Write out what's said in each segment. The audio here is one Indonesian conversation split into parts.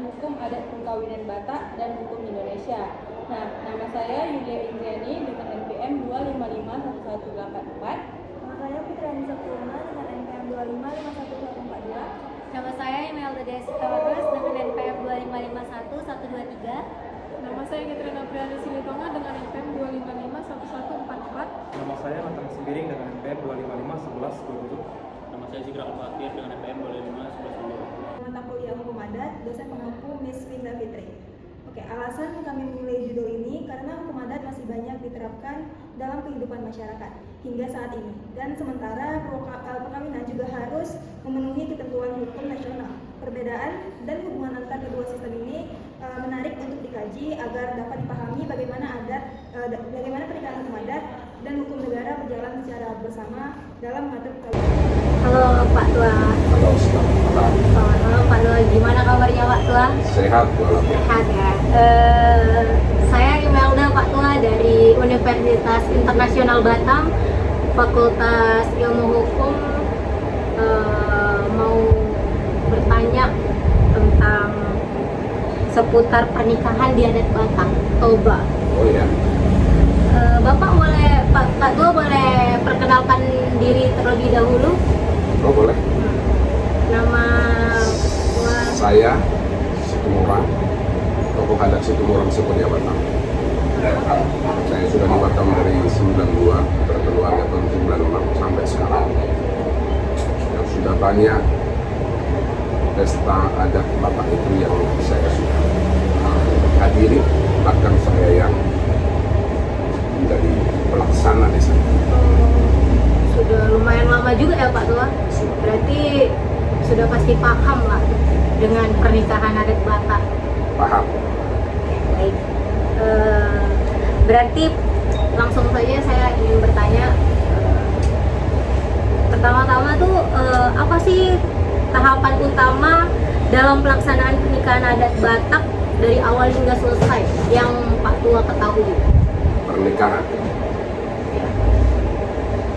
Hukum Adat Perkawinan Batak dan Hukum Indonesia. Nah, nama saya Yulia Indriani dengan NPM 2551184. Nama saya Fitri Anissa Purna dengan NPM 2555142. Nama saya Imelda Desita Bagus dengan NPM 2555123. Nama saya Katrina Priani Silitonga dengan NPM 2551144. Nama saya Nathan Sembiring dengan NPM 2551127. Nama saya Sigra Al-Fakir dengan NPM 2551110. Mata kuliah Hukum Adat, dosen pengampu Miss Winda Fitri. Oke, alasan kami memilih judul ini karena hukum adat masih banyak diterapkan dalam kehidupan masyarakat hingga saat ini. Dan sementara perkawinan juga harus memenuhi ketentuan hukum nasional. Perbedaan dan hubungan antar kedua sistem ini menarik untuk dikaji agar dapat dipahami bagaimana pernikahan hukum adat dan hukum negara berjalan secara bersama dalam mengatur perkawinan. Halo Pak Tua. Halo, selamat malam. Selamat malam Pak Tua. Gimana kabarnya Pak Tua? Sehat walaupun. Sehat ya. Saya Imelda Pak Tua dari Universitas Internasional Batam, Fakultas Ilmu Hukum. Mau bertanya tentang seputar pernikahan di adat Batak, Toba. Oh iya. Bapak boleh, Pak Tua boleh perkenalkan diri terlebih dahulu? Oh boleh. Nama Saya Situmorang, tokoh adat Situmorang Sekolah Batam. Saya sudah di Batam dari 92, berkeluarga tahun 96 sampai sekarang. Yang sudah banyak pesta adat Batak itu yang saya sudah hadiri, bahkan saya yang menjadi pelaksana di sana. sudah lumayan lama juga ya Pak Tua. Berarti sudah pasti paham lah dengan pernikahan adat Batak. Paham. Baik. Berarti langsung saja saya ingin bertanya. Pertama-tama tuh apa sih tahapan utama dalam pelaksanaan pernikahan adat Batak dari awal hingga selesai yang Pak Tua ketahui?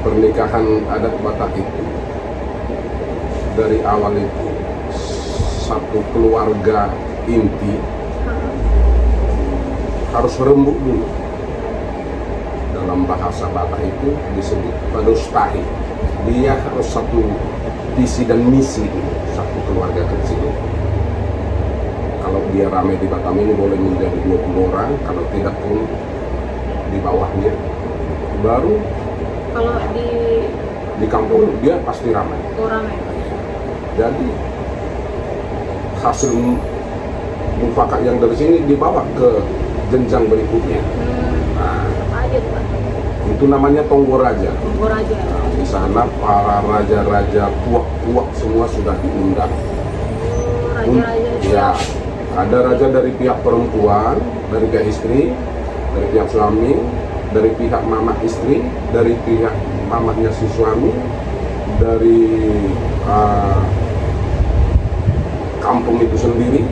Pernikahan adat Batak itu dari awal itu satu keluarga inti harus rembuk dulu. Dalam bahasa Batak itu disebut padustahi. Dia harus satu visi dan misi dulu, satu keluarga kecil. Kalau dia ramai di Batam ini boleh menjadi 20 orang, kalau tidak pun di bawahnya. Baru Kalau di kampung dia pasti ramai. ramai. Jadi hasil mufakat yang dari sini dibawa ke jenjang berikutnya. Nah, Apa aja tuh Pak? itu namanya Tonggo Raja. Tunggu aja. Nah, di sana para raja-raja puak-puak semua sudah diundang. Raja-raja Ya, ada raja dari pihak perempuan, dari pihak istri, dari pihak suami, dari pihak mamak istri, dari pihak mamaknya si suami, dari kampung itu sendiri,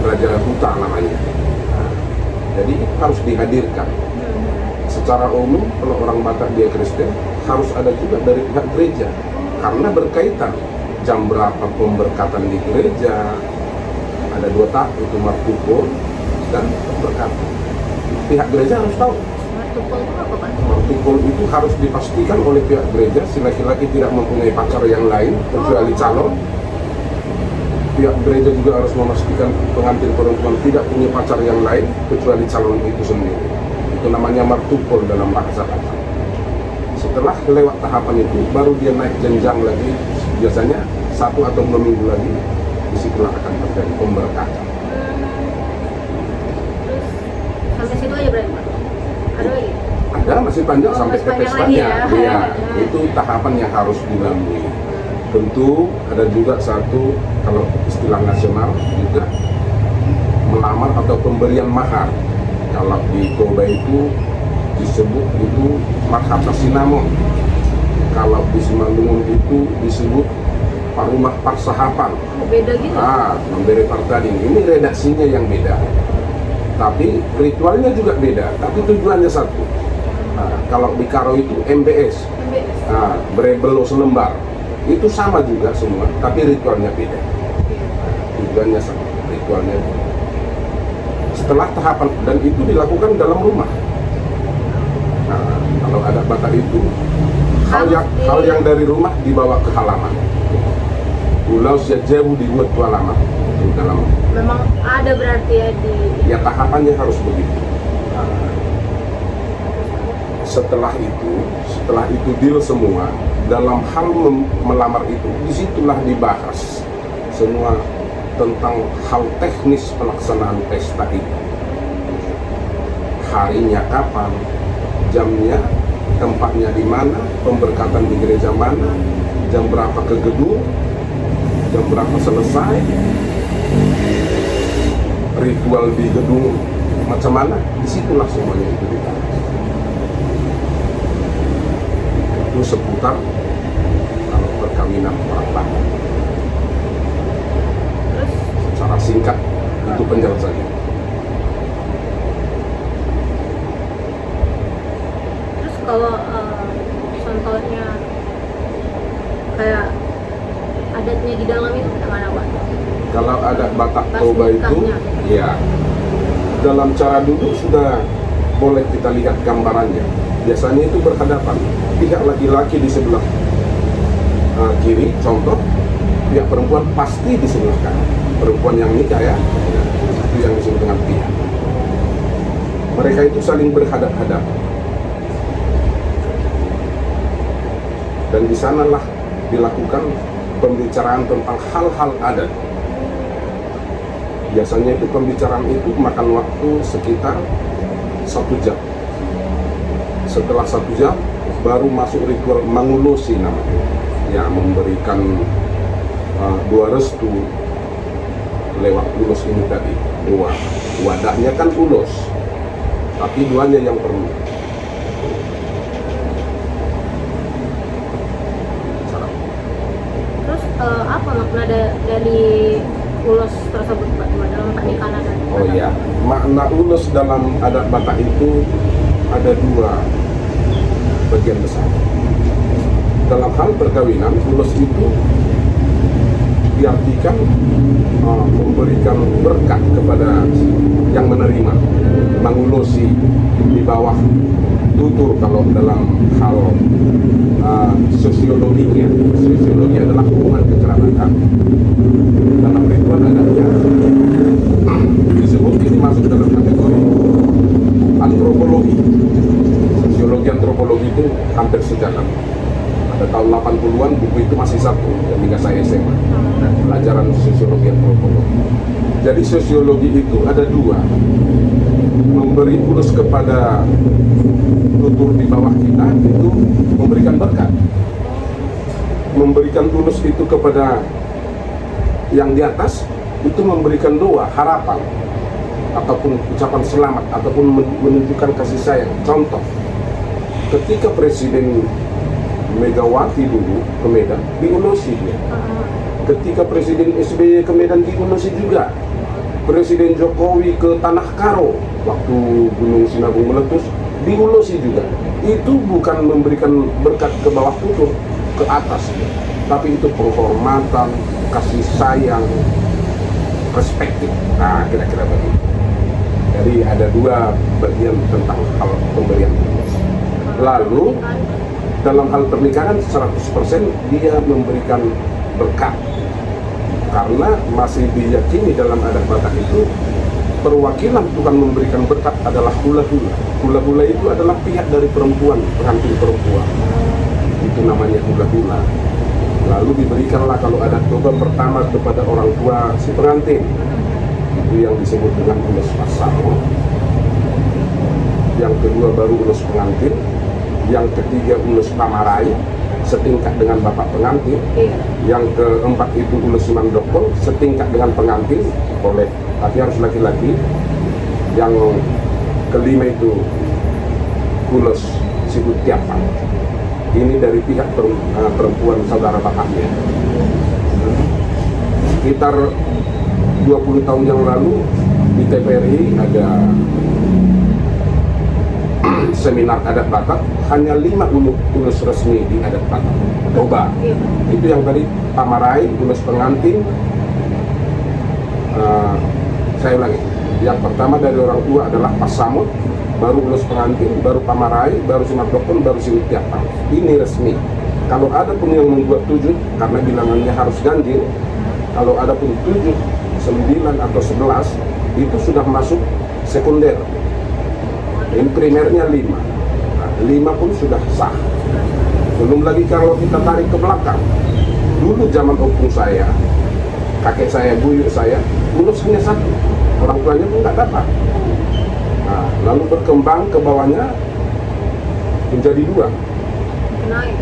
Raja Huta namanya. Nah, jadi itu harus dihadirkan. Secara umum kalau orang Batak dia Kristen harus ada juga dari pihak gereja karena berkaitan jam berapa pemberkatan di gereja. Ada 2 tahap, itu martupol dan pemberkatan. Pihak gereja harus tahu. Martupol itu apa Pak? Martupol itu harus dipastikan oleh pihak gereja si laki-laki tidak mempunyai pacar yang lain kecuali calon. Pihak gereja juga harus memastikan pengantin perempuan tidak punya pacar yang lain kecuali calon itu sendiri. Itu namanya martupol dalam bahasa Batak. Setelah lewat tahapan itu, baru dia naik jenjang lagi. Biasanya 1 atau 2 minggu lagi, disitulah akan terjadi pemberkatan. Terus sampai situ aja berarti Pak? Ada lagi? Ada masih panjang Oh, sampai masih ke panjang pestanya. lagi ya? Iya, itu tahapan yang harus dilalui. Tentu ada juga satu, kalau istilah nasional juga melamar atau pemberian mahar. Kalau di Toba itu disebut itu marhaba sinamon. Kalau di Simalungun itu disebut parumah parsahapan. Beda gitu? Memberi partadin. Ini redaksinya yang beda. Tapi ritualnya juga beda, tapi tujuannya satu. Nah, kalau di Karo itu MBS, Brebelo selembar, itu sama juga semua, tapi ritualnya beda. tujuannya sama, ritualnya. Setelah tahapan, dan itu dilakukan dalam rumah. Nah, kalau adat Batak itu hal yang dari rumah dibawa ke halaman. Pulau siap jauh dibuat ke halaman. Itu dalam. Memang ada berarti ya di. Ya tahapannya harus begitu. Nah, setelah itu deal semua. Dalam hal melamar itu, disitulah dibahas semua tentang hal teknis pelaksanaan pesta itu. Harinya kapan, jamnya, tempatnya di mana, pemberkatan di gereja mana, jam berapa ke gedung, jam berapa selesai, ritual di gedung macam mana, disitulah semuanya itu dibahas. Itu seputar kalau perkawinan orang Batak. Terus Secara singkat itu penjelasannya. kalau contohnya kayak adatnya di dalam itu gimana Pak? Kalau adat Batak Pas Toba itu, nikahnya. ya dalam cara duduk sudah boleh kita lihat gambarannya. Biasanya itu berhadapan, pihak laki-laki di sebelah kiri, contoh, pihak perempuan pasti di sebelah kanan. Perempuan yang nikah ya, itu yang disebut dengan pihak. Mereka itu saling berhadap-hadapan. Dan di sanalah dilakukan pembicaraan tentang hal-hal adat. Biasanya itu pembicaraan itu makan waktu sekitar 1 jam. Setelah 1 jam baru masuk ritual mangulosi namanya, ya memberikan dua restu lewat ulos ini tadi. Dua wadahnya kan ulos, tapi duanya yang perlu. Terus apa makna dari ulos tersebut Pak dalam pernikahan adat? Oh ya, makna ulos dalam adat Batak itu ada 2 bagian besar. Dalam hal perkawinan, ulos itu diartikan memberikan berkat kepada yang menerima, mengulosi di bawah tutur. Kalau dalam hal sosiologi adalah hubungan kekerabatan. Dalam ritual adatnya disebut, ini masuk dalam kategori antropologi. Sosiologi antropologi itu hampir sejalan. Pada tahun 80-an buku itu masih satu ketika saya SMA, pelajaran sosiologi antropologi. Jadi sosiologi itu ada 2, memberi ulos kepada tutur di bawah kita itu memberikan berkat, memberikan ulos itu kepada yang di atas itu memberikan doa, harapan, ataupun ucapan selamat, ataupun menunjukkan kasih sayang. Contoh, ketika Presiden Megawati dulu ke Medan, diulosi dia. Ketika Presiden SBY ke Medan, diulosi juga. Presiden Jokowi ke Tanah Karo waktu Gunung Sinabung meletus, diulosi juga. Itu bukan memberikan berkat ke bawah tutur, ke atas, tapi itu penghormatan, kasih sayang, perspektif. Nah, kira-kira begitu. Jadi ada 2 bagian tentang hal pemberian ulos. Lalu dalam hal pernikahan 100% dia memberikan berkat, karena masih diyakini dalam adat Batak itu perwakilan Tuhan memberikan berkat adalah hula-hula. Hula-hula itu adalah pihak dari perempuan, pengantin perempuan, itu namanya hula-hula. Lalu diberikanlah kalau adat Toba pertama kepada orang tua si pengantin, itu yang disebut dengan ulos pasamo. Yang kedua baru ulos pengantin, yang ketiga ulos pamarai setingkat dengan bapak pengantin, yang keempat itu ulos mandokol setingkat dengan pengantin, boleh, tapi harus laki-laki. Yang kelima itu ulos sibut tiapang, ini dari pihak perempuan saudara bapaknya. Sekitar 20 tahun yang lalu di TVRI ada seminar adat Batak, hanya 5 ulos resmi di adat Batak Toba. Itu yang tadi pamarai, ulos pengantin, Sekali lagi, yang pertama dari orang tua adalah pasamut, baru ulus pengantin, baru pamarai, baru simak dokun, baru silik tiapang. Ini resmi. Kalau ada pun yang membuat 7, karena bilangannya harus ganjil, kalau ada pun 7, 9 atau 11, itu sudah masuk sekunder. Ini primernya 5. Nah, 5 pun sudah sah. Belum lagi kalau kita tarik ke belakang, dulu zaman opung saya, kakek saya, buyut saya, lulus hanya 1, orang tuanya pun nggak dapat. Nah, lalu berkembang ke bawahnya menjadi 2. Naik.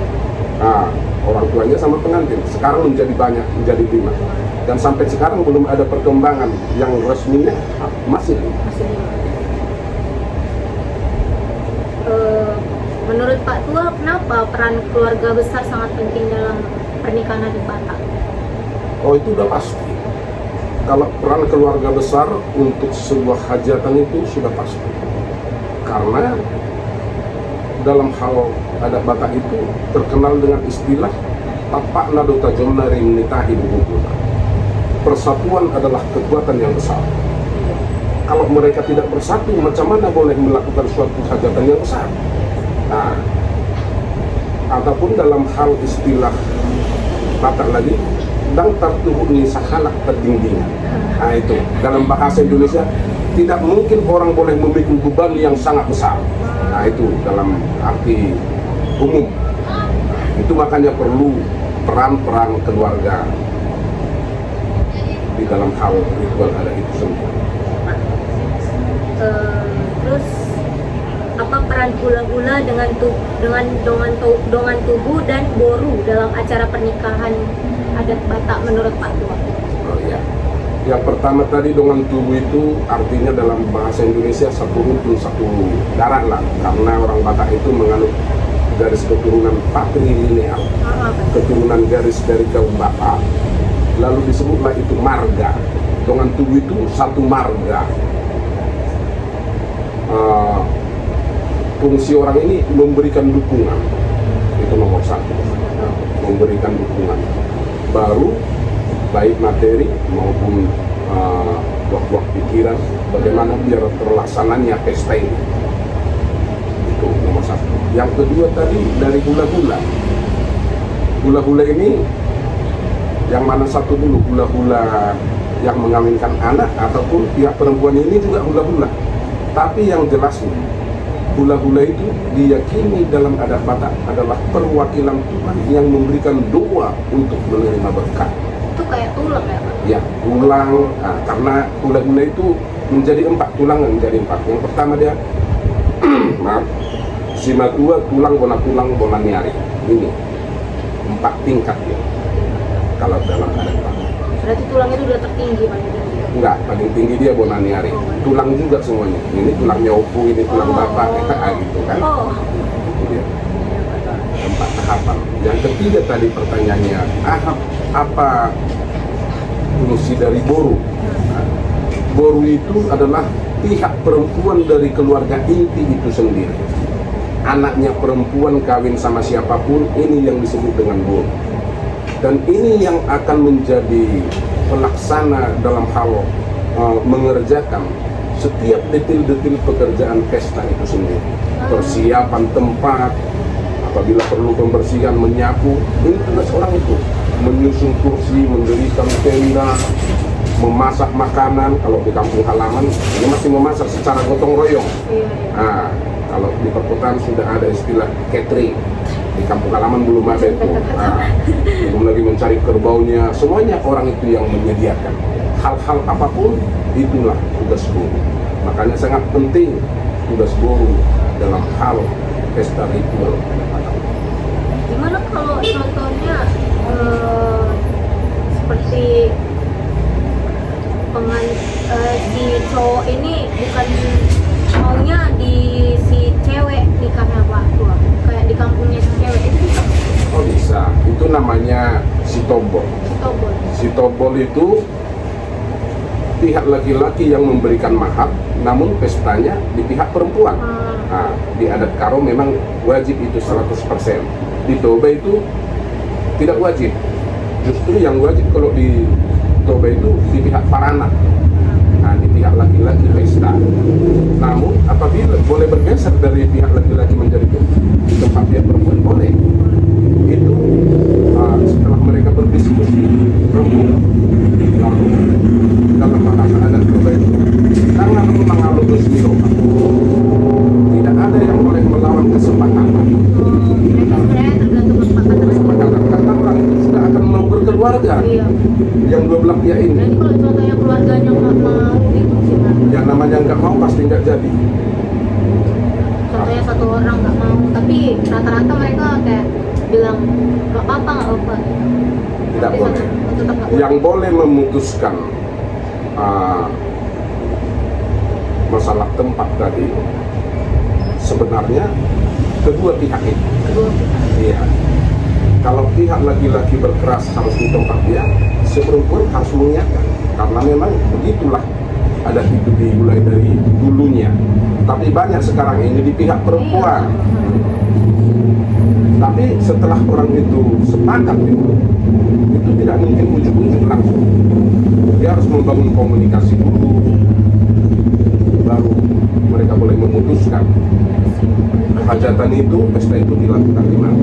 Nah, orang tuanya sama pengantin, sekarang menjadi banyak, menjadi 5. Dan sampai sekarang belum ada perkembangan yang resminya, masih 5. Menurut Pak Tua, kenapa peran keluarga besar sangat penting dalam pernikahan adat Batak? Oh, itu udah pasti. Kalau peran keluarga besar untuk sebuah hajatan itu sudah pasti. Karena dalam hal adat Batak itu terkenal dengan istilah tapak nadota jomna rimnitahi bubukuna. Persatuan adalah kekuatan yang besar. Kalau mereka tidak bersatu, macam mana boleh melakukan suatu hajatan yang besar? Nah, ataupun dalam hal istilah Batak lagi, dang tartuhu ni sahalak terdingdingan. Nah itu, dalam bahasa Indonesia, tidak mungkin orang boleh memikul beban yang sangat besar. Nah itu, dalam arti umum. Itu makanya perlu peran-peran keluarga di dalam hal ritual adat itu sendiri. Terus apa peran hula-hula dengan dongan tubuh dan boru dalam acara pernikahan adat Batak menurut Pak Tua? Oh iya. Yang pertama tadi dongan tubuh itu artinya dalam bahasa Indonesia satu rukun satu darah lah, karena orang Batak itu menganut garis keturunan patrilineal, keturunan garis dari kaum bapak, lalu disebutlah itu marga. Dongan tubuh itu satu marga. Fungsi orang ini memberikan dukungan, itu nomor 1, memberikan dukungan, baru baik materi maupun buah-buah pikiran bagaimana biar terlaksananya pesta ini, itu nomor 1. Yang kedua tadi dari hula-hula. Hula-hula ini yang mana satu dulu, hula-hula yang mengawinkan anak ataupun pihak perempuan ini juga hula-hula. Tapi yang jelasnya, hula-hula itu diyakini dalam adat Batak adalah perwakilan Tuhan yang memberikan doa untuk menerima berkat. Itu kayak tulang ya Pak? Ya, tulang. Nah, karena hula-hula itu menjadi 4, tulang menjadi 4. Yang pertama dia, maaf, sima 2, tulang bona niari. Ini 4 tingkat ya, kalau dalam adat Batak. Berarti tulang itu udah tertinggi Pak? Enggak, paling tinggi dia bonaniari. Tulang juga semuanya. Ini tulangnya opu, ini tulang bapak, gitu kan. Itu dia. 4 tahapan. Yang ketiga tadi pertanyaannya, apa fungsi dari boru? Nah, boru itu adalah pihak perempuan dari keluarga inti itu sendiri. Anaknya perempuan kawin sama siapapun, ini yang disebut dengan boru. Dan ini yang akan menjadi pelaksana dalam hal mengerjakan setiap detil-detil pekerjaan pesta itu sendiri. Persiapan tempat, apabila perlu pembersihan, menyapu, ini tugas orang itu. Menyusun kursi, mendirikan tenda, memasak makanan. Kalau di kampung halaman, ini masih memasak secara gotong royong. Nah, kalau di perkotaan sudah ada istilah catering. Di kampung halaman belum ada itu. Nah, belum lagi mencari kerbaunya, semuanya orang itu yang menyediakan. Hal-hal apapun, itulah tugas guru. Makanya sangat penting tugas guru dalam hal pesta ritual. Gimana kalau contohnya seperti si cowok ini bukan maunya di si cewek nikahnya Pak Tua, kayak di kampungnya si cewek itu bisa? Oh bisa, itu namanya sitobol. Sitobol itu pihak laki-laki yang memberikan mahar, namun pestanya di pihak perempuan. Nah, di adat Karo memang wajib itu 100%. Di Toba itu tidak wajib. Justru yang wajib kalau di Toba itu di pihak paranak. Nah, di pihak laki-laki pesta. Namun apabila boleh bergeser dari pihak laki-laki menjadi di tempat pihak perempuan, boleh. Itu setelah mereka berdiskusi rembuk, lalu dalam bahasa adat Toba itu jangan mengalu bismillah. Tidak ada yang boleh melawan kesepakatan. Mereka sebenarnya tergantung kesepakatan. Karena orang itu sudah akan mau berkeluarga. Iya. Yang dua belah pihak ini, Nanti kalau contohnya keluarganya nggak mau gitu gimana? yang namanya nggak mau pasti nggak jadi. Contohnya satu orang nggak mau, tapi rata-rata mereka kayak bilang nggak apa-apa, nggak apa. Tidak Tapi boleh. tetap nggak boleh. Yang boleh memutuskan masalah tempat tadi sebenarnya kedua pihak itu. Kedua pihak. Iya. Kalau pihak laki-laki berkeras harus di tempat dia, si perempuan harus mengiyakan. Karena memang begitulah ada itu dimulai dari dulunya. Tapi banyak sekarang ini di pihak perempuan. Tapi setelah orang itu sepakat itu tidak mungkin ujuk-ujuk langsung. Dia harus membangun komunikasi dulu, baru mereka boleh memutuskan hajatan itu, pesta itu dilakukan di mana.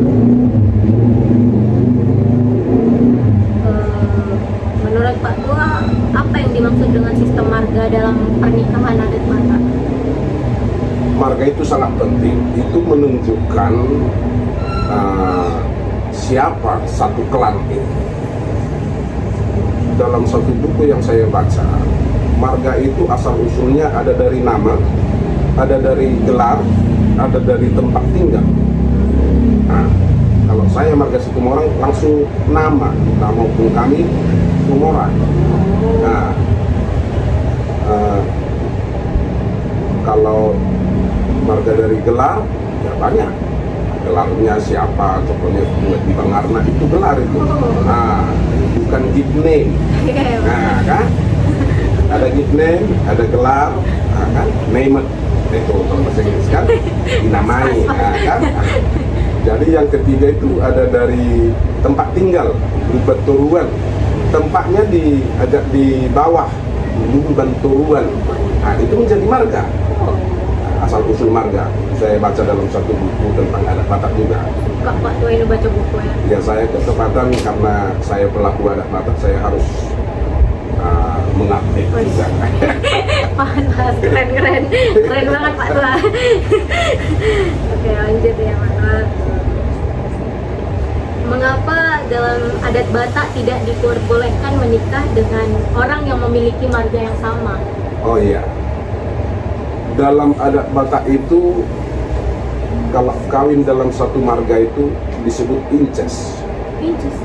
Menurut Pak Tua, apa yang dimaksud dengan sistem marga dalam pernikahan adat Batak? Marga itu sangat penting. Itu menunjukkan siapa satu klan itu. Dalam satu buku yang saya baca, marga itu asal usulnya ada dari nama, ada dari gelar, ada dari tempat tinggal. Nah, kalau saya marga Situmorang langsung nama pun kami Tumorang. Nah, kalau marga dari gelar ya banyak. Gelarnya siapa, contohnya di Bangarna itu gelar itu. Nah, bukan gift name. Nah, kan? Ada gift name, ada gelar, nah, kan? Name it. Itu kalau bahasa Inggris kan dinamai, nah, kan? Jadi yang ketiga itu ada dari tempat tinggal, Baturuan. Tempatnya agak di bawah, Baturuan. Nah, itu menjadi marga. Asal usul marga. Saya baca dalam satu buku tentang adat Batak juga. Kak Pak Tua ini baca buku ya? Ya, saya ketepatan karena saya pelaku adat Batak, saya harus mengupdate juga. Panas, keren banget Pak Tua. Oke, lanjut ya Pak Tua. Mengapa dalam adat Batak tidak diperbolehkan menikah dengan orang yang memiliki marga yang sama? Oh iya, dalam adat Batak itu kalau kawin dalam satu marga itu disebut incest. Incest,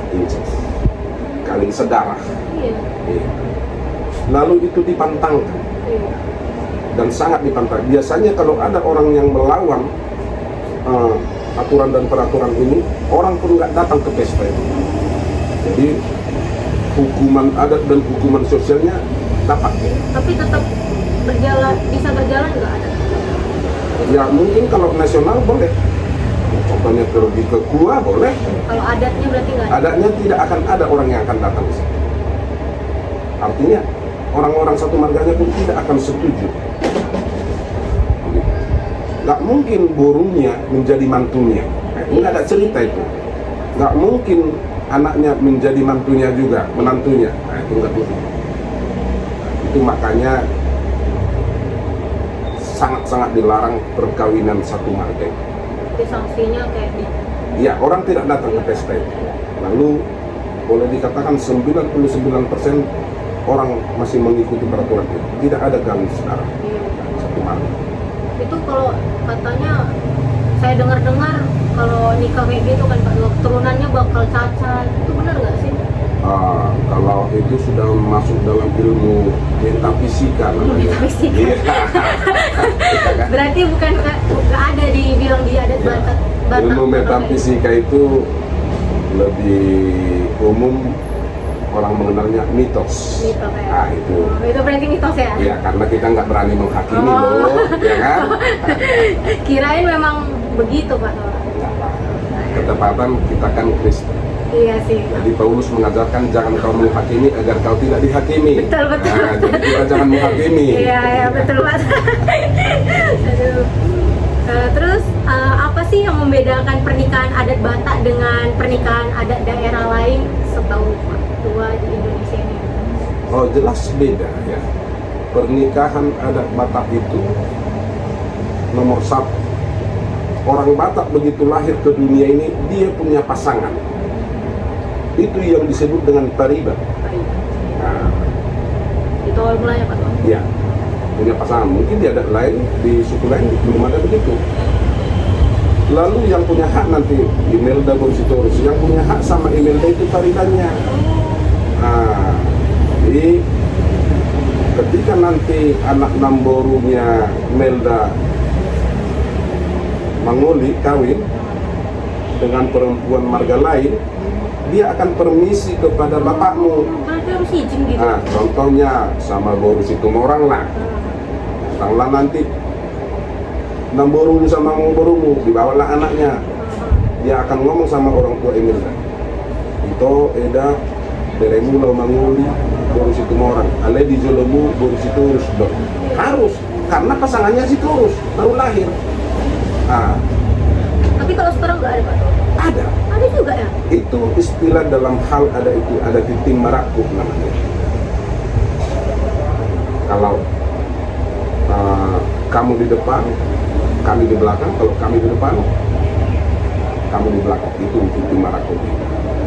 kawin sedarah. Iya. Iya. Lalu itu dipantangkan. Iya. Dan sangat dipantang. Biasanya kalau ada orang yang melawan aturan dan peraturan ini, orang pun nggak datang ke pesta itu. Jadi hukuman adat dan hukuman sosialnya dapat. Tapi tetap bisa berjalan nggak ada? Ya mungkin kalau nasional boleh. Contohnya pergi ke Gua boleh. Kalau adatnya berarti nggak ada? Adatnya tidak akan ada orang yang akan datang ke situ. Artinya orang-orang satu marganya pun tidak akan setuju. Nggak mungkin burungnya menjadi mantunya. Nggak ada cerita itu. Nggak mungkin anaknya menjadi mantunya juga, menantunya. Nah, itu nggak mungkin. Itu makanya sangat-sangat dilarang perkawinan satu marga. Jadi sanksinya kayak gitu. Ya, orang tidak datang ke pesta itu. Lalu boleh dikatakan 99% orang masih mengikuti peraturan itu. Tidak ada kawin sekarang satu marga. Itu kalau katanya saya dengar-dengar kalau nikah kayak gitu kan Pak, turunannya bakal cacat. Itu benar nggak sih? Kalau itu sudah masuk dalam ilmu metafisika namanya. Metafisika. Iya. Berarti bukan nggak ada dibilang di adat Ya, Batak. ilmu metafisika itu lebih umum orang mengenalnya mitos. Mitos ya. Nah, itu. Itu berarti mitos ya? Ya, karena kita nggak berani menghakimi Oh. loh, ya kan? Kirain memang begitu Pak. Ketepatan kita kan Kristen. Iya sih. Jadi Paulus mengajarkan jangan kau menghakimi agar kau tidak dihakimi. Betul. Nah, jadi kita jangan menghakimi. Iya betul Pak. Aduh. Terus apa sih yang membedakan pernikahan adat Batak dengan pernikahan adat daerah lain setahu Pak Tua di Indonesia ini? Oh jelas beda ya. Pernikahan adat Batak itu nomor satu, orang Batak begitu lahir ke dunia ini dia punya pasangan. Itu yang disebut dengan pariban. Nah, Itu awal mulanya Pak Tua? ya, punya pasangan. Mungkin di adat lain, di suku lain belum ada begitu. Lalu yang punya hak nanti Imelda Borsitorus, yang punya hak sama Imelda itu paribannya. Nah, jadi ketika nanti anak Namborunya Melda Mangoli kawin dengan perempuan marga lain, dia akan permisi kepada bapakmu. Berarti harus izin gitu? Nah, contohnya sama Boru Situmorang lah. Setelah nanti Namboru sama Namborumu, dibawalah anaknya. Dia akan ngomong sama orang tua Imelda. Ito, Eda, Beremu, Lau Mangoli, Boru Situmorang. Ale di Jolemu, Boru Siturus dong. Harus, karena pasangannya Siturus, baru lahir. Nah, Tapi kalau sekarang nggak ada Pak Tua? ada. Ada juga ya? Itu istilah dalam hal ada itu, ada titim meraku namanya. Kalau kamu di depan, kami di belakang. Kalau kami di depan, kamu di belakang. Itu titim meraku.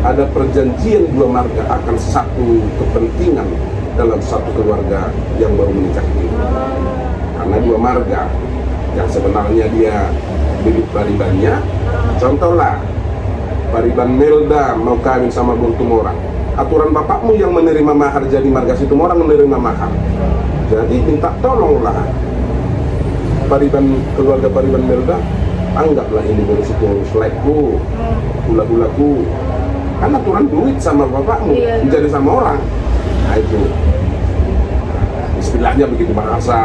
Ada perjanjian dua marga akan satu kepentingan dalam satu keluarga yang baru menikah ini. Karena dua marga yang sebenarnya dia milik paribannya. Contohlah, Pariban Melda mau kawin sama Bortumorang. Aturan bapakmu yang menerima mahar jadi marga Situmorang menerima mahar. Jadi minta tolonglah keluarga Pariban Melda, anggaplah ini Boru Siturus like-ku, hula-hulaku. Kan aturan duit sama bapakmu, menjadi sama orang. Nah itu istilahnya begitu, bahasa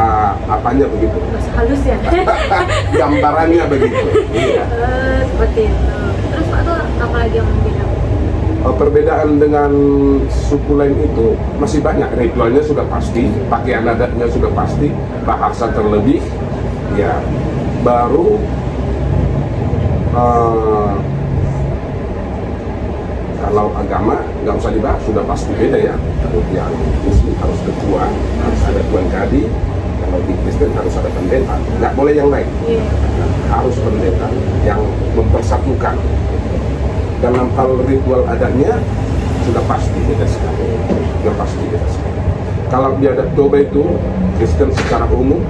apanya begitu. Bahasa halus ya? Gambarannya begitu. Iya. Seperti itu. Terus Pak Tua, apa lagi yang membedakan? Perbedaan dengan suku lain itu masih banyak. Ritualnya sudah pasti, pakaian adatnya sudah pasti, bahasa terlebih. Ya, baru kalau agama nggak usah dibahas, sudah pasti beda ya. Kalau yang Muslim harus ketua, harus ada tuan kadi. Kalau di Kristen harus ada pendeta, nggak boleh yang lain. Harus pendeta yang mempersatukan. Dalam hal ritual adatnya sudah pasti beda sekali. Sudah pasti beda sekali. Kalau di adat Toba itu Kristen secara umum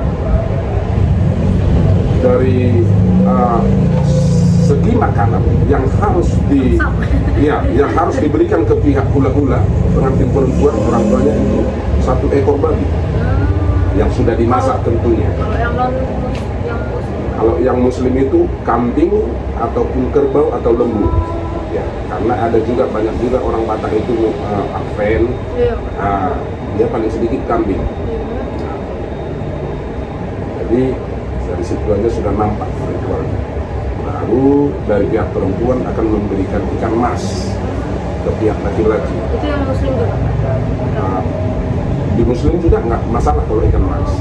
dari segi makanan yang harus yang harus diberikan ke pihak hula-hula pengantin perempuan, orang tuanya itu 1 ekor babi yang sudah dimasak tentunya. Kalau yang muslim itu kambing ataupun kerbau atau lembu. Ya, karena ada juga banyak juga orang Batak itu Advent, dia paling sedikit kambing. Jadi dari situ aja sudah nampak ritualnya. Baru dari pihak perempuan akan memberikan ikan mas ke pihak laki-laki. Itu yang muslim juga? Di muslim juga nggak masalah kalau ikan mas.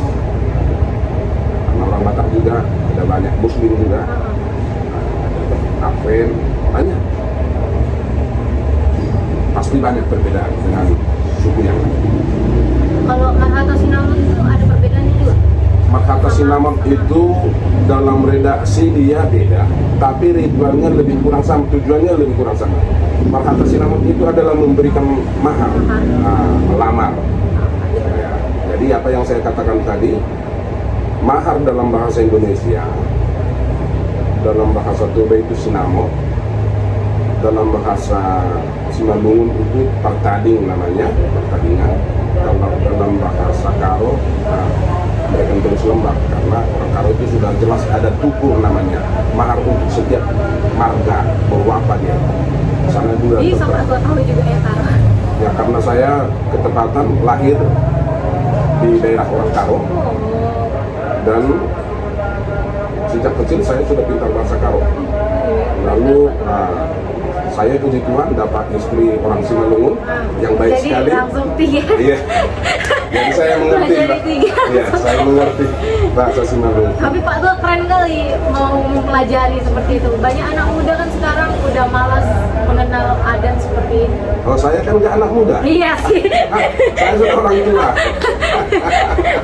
Karena orang Batak juga ada banyak muslim juga. Advent, banyak. Pasti banyak perbedaan dengan suku yang lain. Kalau Marhata Sinamon itu ada perbedaannya juga? Marhata Sinamon itu dalam redaksi dia beda, tapi ritualnya lebih kurang sama, tujuannya lebih kurang sama. Marhata Sinamon itu adalah memberikan mahar, melamar. Ya, jadi apa yang saya katakan tadi, mahar dalam bahasa Indonesia, dalam bahasa Toba itu Sinamon, dalam bahasa Simalungun itu partading namanya, partadingan. Kalau dalam bahasa Karo, mereka terus lembab karena orang Karo itu sudah jelas ada tukur namanya, mahar untuk setiap marga bahwa apa dia. Sana juga. Jadi sama aku tahu juga ya Karo. Ya karena saya ketepatan lahir di daerah orang Karo dan sejak kecil saya sudah pintar bahasa Karo. Lalu Saya puji Tuhan dapat istri orang Simalungun yang baik Jadi sekali. langsung 3. Iya. Jadi saya mengerti. Pelajari Mbak. 3. Iya, saya mengerti bahasa Simalungun. Tapi Pak Tua keren kali mau mempelajari seperti itu. Banyak anak muda kan sekarang udah malas mengenal adat seperti ini. Kalau saya kan nggak anak muda. Iya sih. Saya sudah orang tua.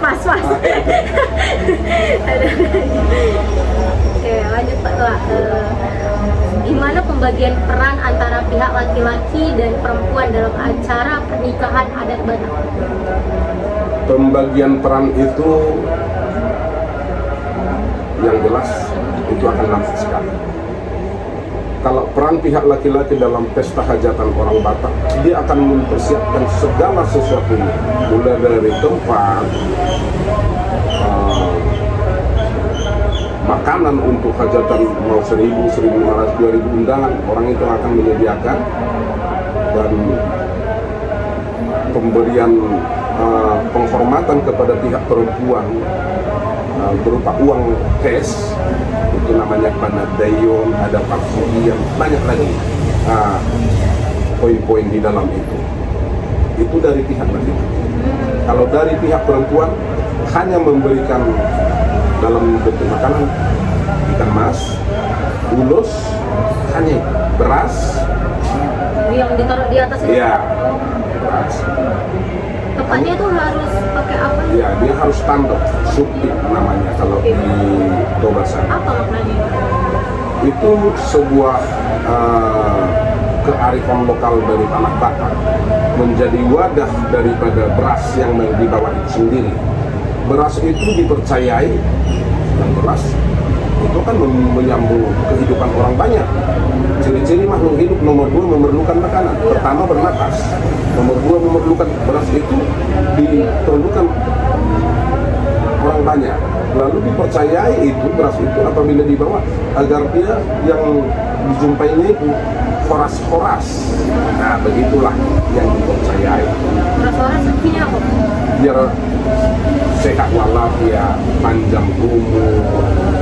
Pas. Oke, lanjut Pak Tua. Gimana pembagian peran antara pihak laki-laki dan perempuan dalam acara pernikahan adat Batak? Pembagian peran itu yang jelas itu akan langsung sekali. Kalau peran pihak laki-laki dalam pesta hajatan orang Batak, dia akan mempersiapkan segala sesuatunya, mulai dari tempat, makanan untuk hajatan mau 1.000, 1.500, 2.000 undangan, orang itu akan menyediakan, dan pemberian penghormatan kepada pihak perempuan berupa uang cash, itu namanya panadayon, ada parsugian, banyak lagi poin-poin di dalam itu dari pihak laki-laki. Kalau dari pihak perempuan hanya memberikan dalam bentuk makanan ikan mas, ulos, hanya beras, Yang ditaruh di atas itu? iya, beras. Tempatnya tuh harus pakai apa? Ya, dia harus tanduk, supit namanya kalau di Toba sana. Apa maknanya? Itu sebuah kearifan lokal dari tanah Batak, menjadi wadah daripada beras yang dibawa itu sendiri. Beras itu dipercayai, yang beras itu kan menyambung kehidupan orang banyak. Ciri-ciri makhluk hidup nomor 2 memerlukan makanan. Pertama bernapas, nomor 2 memerlukan beras itu diperlukan orang banyak. Lalu dipercayai itu beras itu apabila dibawa agar dia yang dijumpainya itu horas-horas. Nah, begitulah yang dipercayai. Beras-beras artinya apa? Biar sehat walafiat, panjang umur,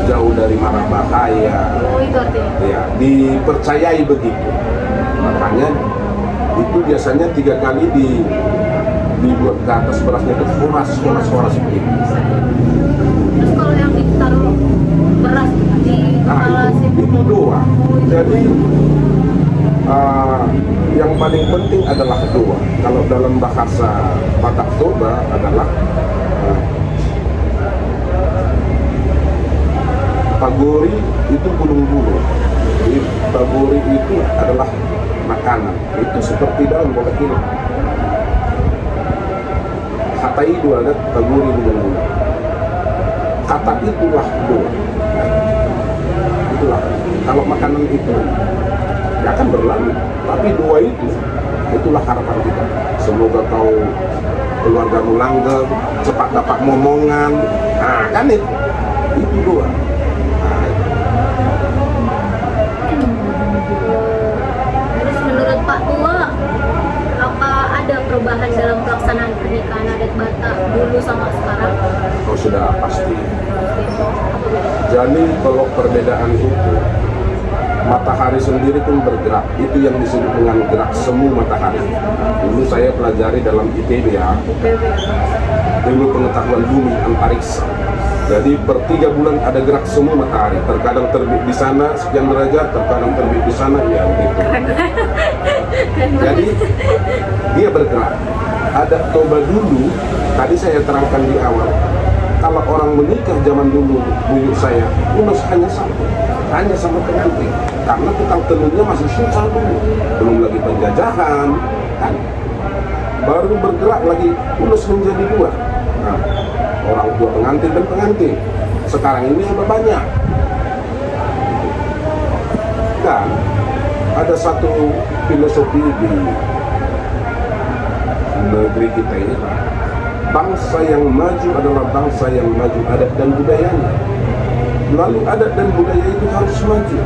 jauh dari mara bahaya. Oh, itu artinya? Ya, dipercayai begitu. Makanya itu biasanya 3 kali dibuat ke atas berasnya itu horas begitu. Terus kalau yang ditaruh beras di kepala itu doa. Jadi yang paling penting adalah doa. Kalau dalam bahasa Batak Toba adalah pagori itu bulung-bulung. Jadi pagori itu adalah makanan. Itu seperti daun bola kiri. Kata itu ada pagori bulung-bulung. Kata itulah doa. Itulah. Kalau makanan itu ya akan berlalu, tapi doa itulah harapan kita. Semoga kau keluargamu langgeng, cepat dapat momongan. Nah, kan itu doa. Terus menurut Pak Tua, apa ada perubahan dalam pelaksanaan pernikahan adat Batak dulu sama sekarang? Oh, sudah pasti. Jadi kalau perbedaan itu, matahari sendiri pun bergerak, itu yang disebut dengan gerak semu matahari. Dulu saya pelajari dalam IPB ya, ilmu pengetahuan bumi antariksa. Jadi per 3 bulan ada gerak semu matahari, terkadang terbit di sana sekian derajat, terkadang terbit di sana, ya begitu. Jadi dia bergerak. Adat Toba dulu, tadi saya terangkan di awal, kalau orang menikah zaman dulu, buyut saya, ulos hanya sama pengantin, karena tukang tenunnya masih susah dulu, belum lagi penjajahan, kan? Baru bergerak lagi, ulos menjadi 2. Nah, orang tua pengantin dan pengantin. Sekarang ini sudah banyak. Dan ada satu filosofi di negeri kita ini, bangsa yang maju adalah bangsa yang maju adat dan budayanya. Lalu adat dan budaya itu harus maju.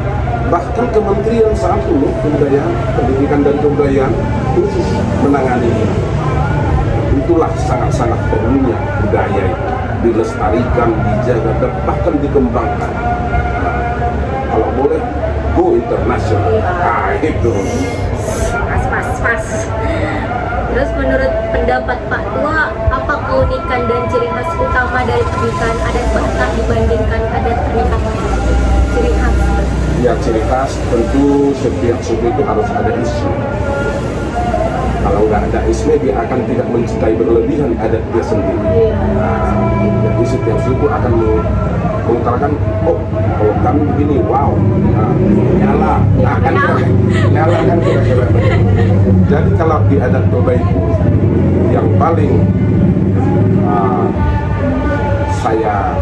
Bahkan Kementerian saat ini Kebudayaan, Pendidikan dan Kebudayaan khusus menangani ini. Itulah sangat-sangat perlunya budaya itu dilestarikan, dijaga, dan bahkan dikembangkan. Nah, kalau boleh, go internasional. Nah, itu. Pas. Terus menurut pendapat Pak Tua, apa keunikan dan ciri khas utama dari pernikahan adat Batak dibandingkan adat pernikahan lain? Ciri khas. Ya, ciri khas tentu setiap suku itu harus ada isme. Kalau nggak ada isme, dia akan tidak mencintai berlebihan adat dia sendiri. Nah, jadi setiap suku akan mengutarakan, oh kalau kami begini, wow, nah, nyala, nah, kan nyala kan kira-kira. Jadi kalau di adat Toba itu yang paling saya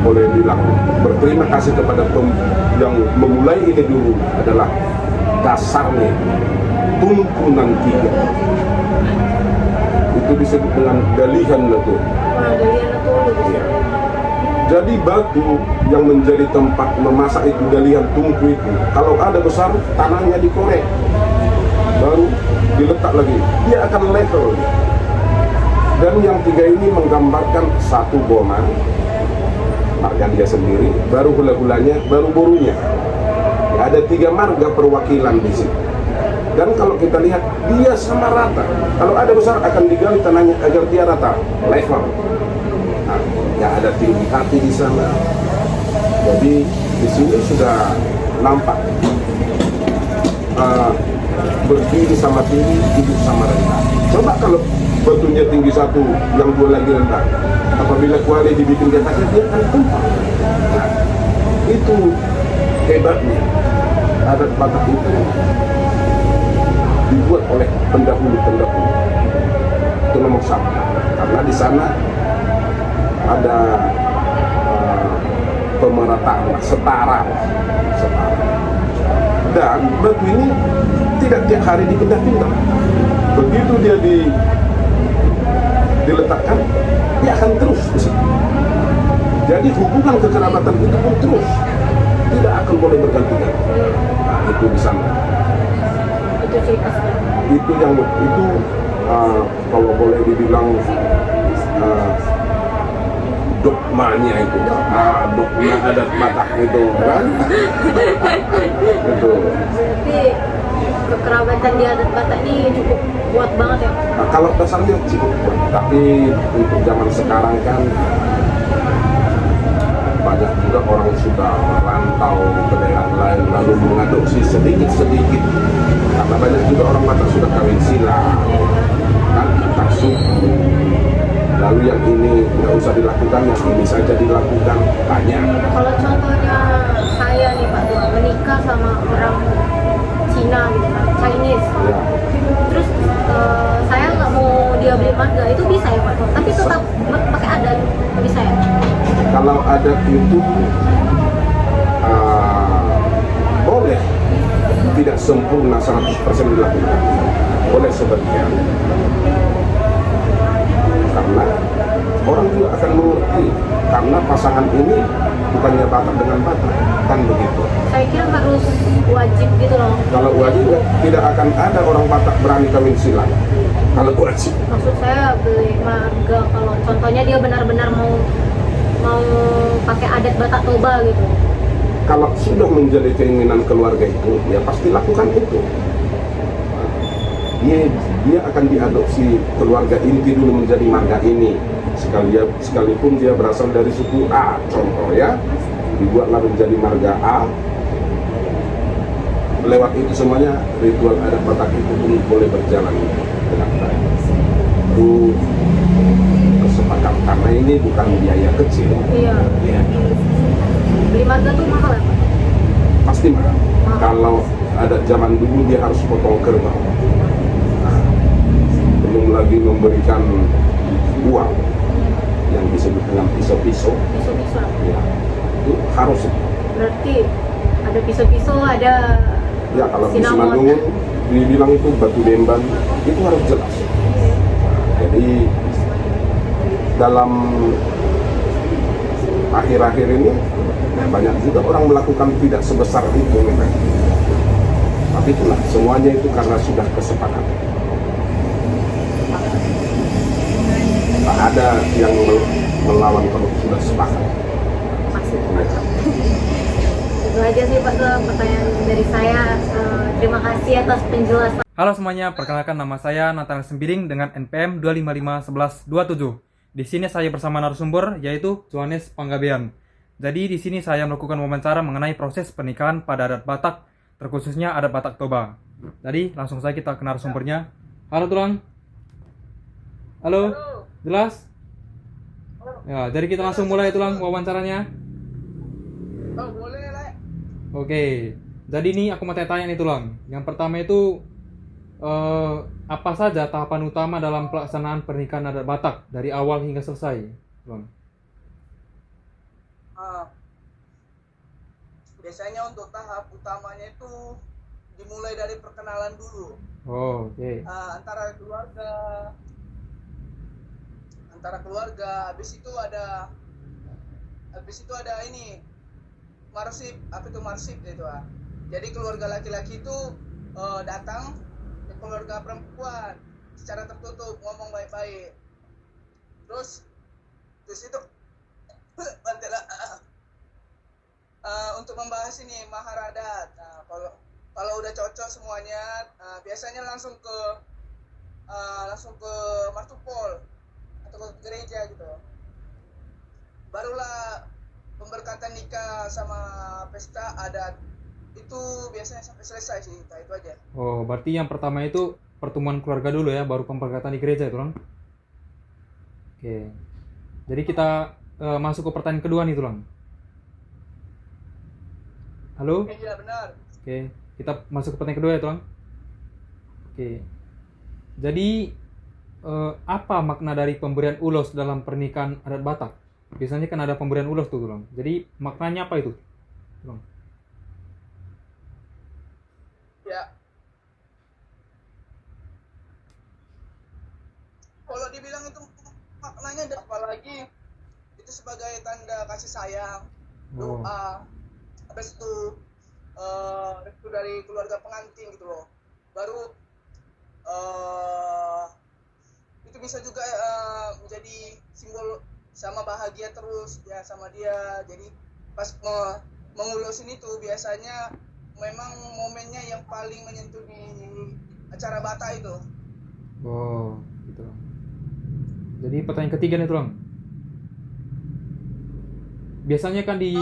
boleh bilang berterima kasih kepada yang memulai ini dulu adalah dasarnya tuntunan 3. Itu disebut dengan dalihan latu. Ya. Jadi batu yang menjadi tempat memasak itu dalihan tungku itu, kalau ada besar tanahnya dikorek, baru diletak lagi, dia akan level. Dan yang 3 ini menggambarkan satu boma, marga dia sendiri, baru hula-hulanya, baru borunya. Ya, ada 3 marga perwakilan di situ. Dan kalau kita lihat, dia sama rata. Kalau ada besar akan digali tanahnya agar dia rata, level. Nah, ya ada tinggi hati di sana. Jadi di sini sudah nampak berdiri sama tinggi, hidup sama rendah. Coba kalau batunya tinggi satu, yang 2 lagi rendah. Apabila kuali dibikin di atasnya, dia akan tumpah. Nah, itu hebatnya adat Batak itu dibuat oleh pendahulu-pendahulu. Itu nomor 1. Karena di sana ada pemerataan setara. Dan batu ini tidak tiap hari dipindah-pindah. Begitu dia diletakkan, dia akan terus di situ. Jadi hubungan kekerabatan itu pun terus, tidak akan boleh berganti-ganti. Nah, itu di sana. Itu ciri khas. Itu kalau boleh dibilang dogmanya itu, dogma adat Batak itu kan. Itu. Berarti kekerabatan di adat Batak ini cukup kuat banget ya? Nah, kalau dasarnya cukup kuat, tapi untuk zaman sekarang kan banyak juga orang sudah merantau ke daerah lain lalu mengadopsi sedikit-sedikit, karena banyak juga orang Batak sudah kawin silang, kan antar suku. Lalu yang ini nggak usah dilakukan, yang ini saja dilakukan, banyak. Kalau contohnya saya nih Pak Tua menikah sama orang Cina gitu kan, Chinese. Ya. Terus saya nggak mau dia beli marga, itu bisa ya Pak Tua? Tapi tetap pakai adat, bisa ya? Kalau adat itu boleh tidak sempurna 100% dilakukan, boleh sebagian, karena orang juga akan mengerti karena pasangan ini bukannya Batak dengan Batak, kan begitu. Saya kira harus wajib gitu loh. Kalau wajib tidak akan ada orang Batak berani kawin silang. Kalau wajib. Maksud saya beli marga kalau contohnya dia benar-benar mau pakai adat Batak Toba gitu. Kalau sudah menjadi keinginan keluarga itu, ya pasti lakukan itu. Dia akan diadopsi keluarga inti dulu menjadi marga ini. Sekalipun dia berasal dari suku A, contoh ya, dibuatlah menjadi marga A. Lewat itu semuanya ritual adat Batak itu pun boleh berjalan dengan baik. Itu kesepakatan, karena ini bukan biaya kecil. Iya. Ya. Beli marga tuh mahal ya Pak? Pasti mahal. Kalau ada zaman dulu dia harus potong kerbau. Nah, belum lagi memberikan uang yang disebut dengan pisau-pisau. Pisau-pisau. Ya, itu harus. Berarti ada pisau-pisau, ada Ya, kalau di cinnamon. Simalungun dibilang itu batu demban, itu harus jelas. Jadi dalam akhir-akhir ini banyak juga orang melakukan tidak sebesar itu memang. Tapi itulah, semuanya itu karena sudah kesepakatan. Tak ada yang melawan kalau sudah sepakat. Maksudnya. Itu aja sih Pak tuh pertanyaan dari saya. Terima kasih atas penjelasan. Halo semuanya, perkenalkan nama saya Nathanael Sembiring dengan NPM 2551127. Di sini saya bersama narasumber yaitu Johannes Panggabean. Jadi di sini saya melakukan wawancara mengenai proses pernikahan pada adat Batak, terkhususnya adat Batak Toba. Jadi langsung saja kita ke narasumbernya. Halo Tulang. Halo. Jelas? Ya, jadi kita langsung mulai Tulang wawancaranya. Oke. Jadi ini aku mau tanya nih Tulang. Yang pertama itu apa saja tahapan utama dalam pelaksanaan pernikahan adat Batak dari awal hingga selesai, Tulang? Biasanya untuk tahap utamanya itu dimulai dari perkenalan dulu. Oh, oke. Antara keluarga, habis itu ada ini marsip. Apa itu marsip itu? Jadi keluarga laki-laki itu datang ke keluarga perempuan secara tertutup, ngomong baik-baik. Terus itu untuk membahas ini mahar adat. Nah, kalau udah cocok semuanya, biasanya langsung ke martupol atau ke gereja gitu. Barulah pemberkatan nikah sama pesta adat itu biasanya sampai selesai sih. Itu aja. Oh, berarti yang pertama itu pertemuan keluarga dulu ya, baru pemberkatan di gereja itu, Tulang. Oke. Jadi kita masuk ke pertanyaan kedua nih, Tulang. Halo? Iya, benar. Oke, kita masuk ke pertanyaan kedua ya, Tulang. Oke. Jadi apa makna dari pemberian ulos dalam pernikahan adat Batak? Biasanya kan ada pemberian ulos tuh, Tulang. Jadi maknanya apa itu, Tulang? Ya. Kalau dibilang itu maknanya apalagi itu sebagai tanda kasih sayang, doa, habis itu restu dari keluarga pengantin gitu loh. Baru itu bisa juga menjadi simbol sama bahagia terus ya sama dia. Jadi pas mengulusin itu biasanya memang momennya yang paling menyentuh di acara Batak itu. Oh, gitu. Jadi pertanyaan ketiga nih, Tulang. Biasanya kan di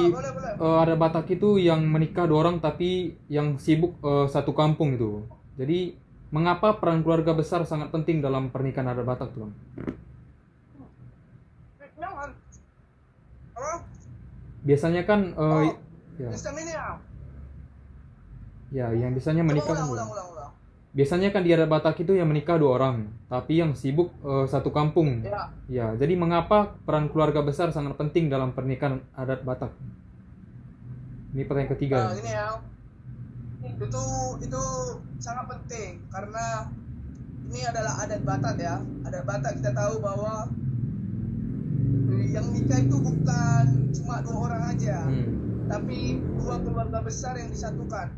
adat Batak itu yang menikah 2 orang tapi yang sibuk satu kampung itu. Jadi mengapa peran keluarga besar sangat penting dalam pernikahan adat Batak, Tulang? Biasanya kan ya yang biasanya menikah ulang. Biasanya kan di adat Batak itu yang menikah 2 orang, tapi yang sibuk satu kampung. Ya, jadi mengapa peran keluarga besar sangat penting dalam pernikahan adat Batak? Ini pertanyaan ketiga. Ini ya, itu sangat penting karena ini adalah adat Batak ya. Adat Batak kita tahu bahwa yang nikah itu bukan cuma 2 orang aja, tapi 2 keluarga besar yang disatukan.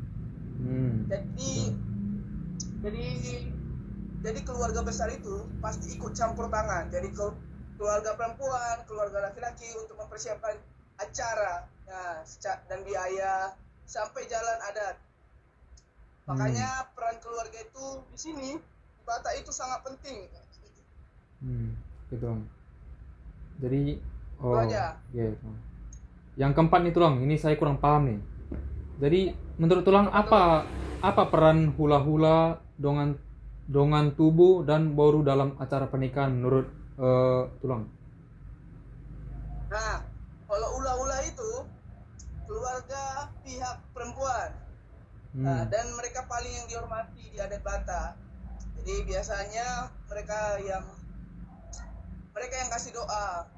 Jadi keluarga besar itu pasti ikut campur tangan. Jadi keluarga perempuan, keluarga laki-laki untuk mempersiapkan acara, dan biaya sampai jalan adat. Makanya peran keluarga itu di sini di Batak itu sangat penting. Gitu. Jadi aja. Ya. Yang keempat nih, Tulang, ini saya kurang paham nih. Jadi menurut Tulang apa peran hula-hula, dongan tubuh dan boru dalam acara pernikahan menurut Tulang? Nah, kalau hula-hula itu keluarga pihak perempuan. Dan mereka paling yang dihormati di adat Batak. Jadi biasanya mereka yang kasih doa,